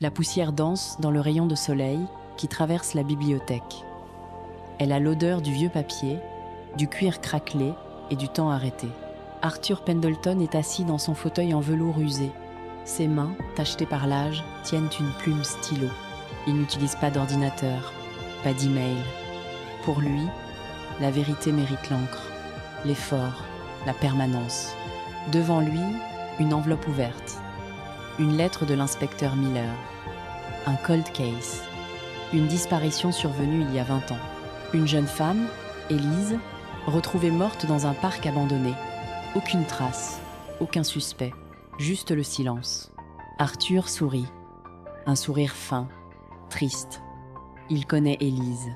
La poussière danse dans le rayon de soleil qui traverse la bibliothèque. Elle a l'odeur du vieux papier, du cuir craquelé et du temps arrêté. Arthur Pendleton est assis dans son fauteuil en velours usé. Ses mains, tachetées par l'âge, tiennent une plume stylo. Il n'utilise pas d'ordinateur, pas d'email. Pour lui, la vérité mérite l'encre, l'effort, la permanence. Devant lui, une enveloppe ouverte. Une lettre de l'inspecteur Miller. Un cold case. Une disparition survenue il y a 20 ans. Une jeune femme, Élise, retrouvée morte dans un parc abandonné. Aucune trace, aucun suspect, juste le silence. Arthur sourit. Un sourire fin, triste. Il connaît Élise.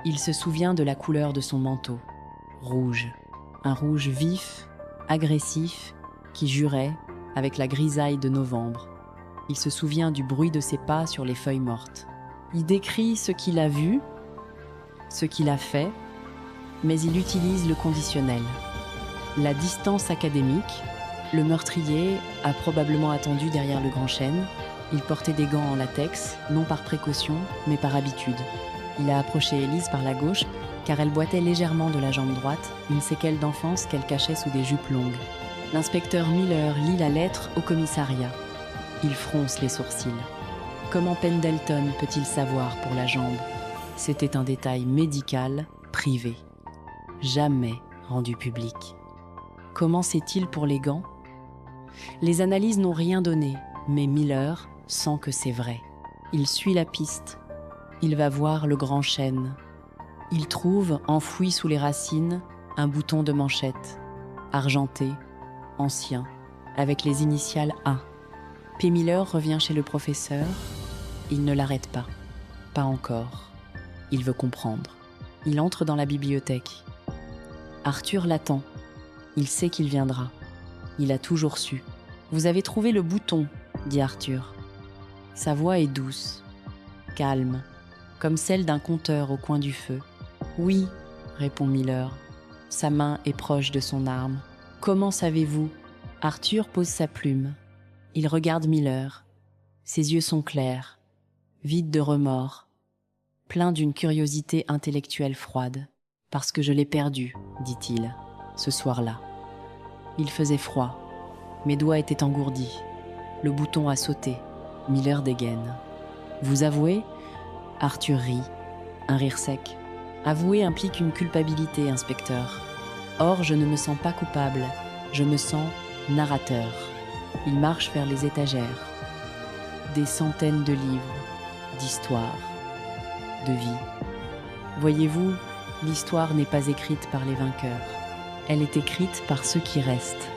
Il se souvient de la couleur de son manteau. Rouge. Un rouge vif, agressif, qui jurait avec la grisaille de novembre. Il se souvient du bruit de ses pas sur les feuilles mortes. Il décrit ce qu'il a vu, ce qu'il a fait, mais il utilise le conditionnel. La distance académique, le meurtrier a probablement attendu derrière le grand chêne. Il portait des gants en latex, non par précaution, mais par habitude. Il a approché Élise par la gauche, car elle boitait légèrement de la jambe droite, une séquelle d'enfance qu'elle cachait sous des jupes longues. L'inspecteur Miller lit la lettre au commissariat. Il fronce les sourcils. Comment Pendleton peut-il savoir pour la jambe? C'était un détail médical, privé. Jamais rendu public. Comment sait-il pour les gants? Les analyses n'ont rien donné, mais Miller sent que c'est vrai. Il suit la piste. Il va voir le grand chêne. Il trouve, enfoui sous les racines, un bouton de manchette, argenté, ancien, avec les initiales A. P. Miller revient chez le professeur. Il ne l'arrête pas. Pas encore. Il veut comprendre. Il entre dans la bibliothèque. Arthur l'attend. Il sait qu'il viendra. Il a toujours su. « Vous avez trouvé le bouton », dit Arthur. Sa voix est douce, calme, comme celle d'un conteur au coin du feu. « Oui », répond Miller. Sa main est proche de son arme. « Comment savez-vous » Arthur pose sa plume. Il regarde Miller. Ses yeux sont clairs, vides de remords, pleins d'une curiosité intellectuelle froide. « Parce que je l'ai perdu », dit-il, ce soir-là. Il faisait froid. Mes doigts étaient engourdis. Le bouton a sauté. Miller dégaine. « Vous avouez » Arthur rit, un rire sec. « Avouer implique une culpabilité, inspecteur. Or, je ne me sens pas coupable. Je me sens narrateur. » Il marche vers les étagères. Des centaines de livres, d'histoires, de vie. Voyez-vous, l'histoire n'est pas écrite par les vainqueurs. Elle est écrite par ceux qui restent,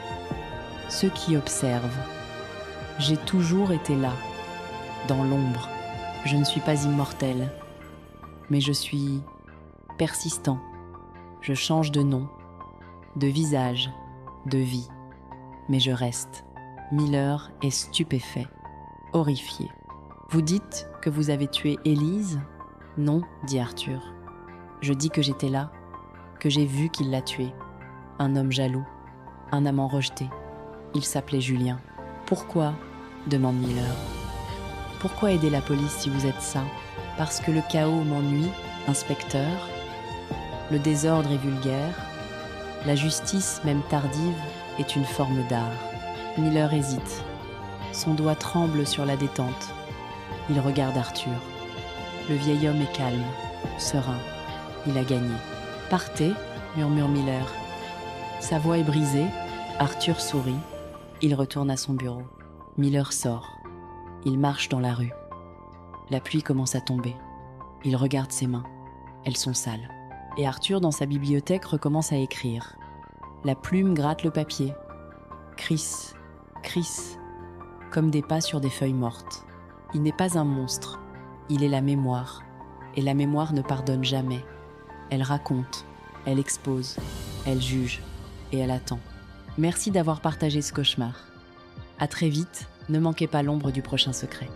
ceux qui observent. J'ai toujours été là, dans l'ombre. Je ne suis pas immortel, mais je suis persistant. Je change de nom, de visage, de vie, mais je reste. Miller est stupéfait, horrifié. « Vous dites que vous avez tué Élise ?»« Non, dit Arthur. Je dis que j'étais là, que j'ai vu qu'il l'a tuée. Un homme jaloux, un amant rejeté. Il s'appelait Julien. Pourquoi ?» demande Miller. « Pourquoi aider la police si vous êtes ça? Parce que le chaos m'ennuie, inspecteur. Le désordre est vulgaire. La justice, même tardive, est une forme d'art. » Miller hésite. Son doigt tremble sur la détente. Il regarde Arthur. Le vieil homme est calme, serein. Il a gagné. « Partez » murmure Miller. Sa voix est brisée. Arthur sourit. Il retourne à son bureau. Miller sort. Il marche dans la rue. La pluie commence à tomber. Il regarde ses mains. Elles sont sales. Et Arthur, dans sa bibliothèque, recommence à écrire. La plume gratte le papier. Crisse, crisse, comme des pas sur des feuilles mortes. Il n'est pas un monstre. Il est la mémoire. Et la mémoire ne pardonne jamais. Elle raconte, elle expose, elle juge et elle attend. Merci d'avoir partagé ce cauchemar. À très vite, ne manquez pas l'ombre du prochain secret.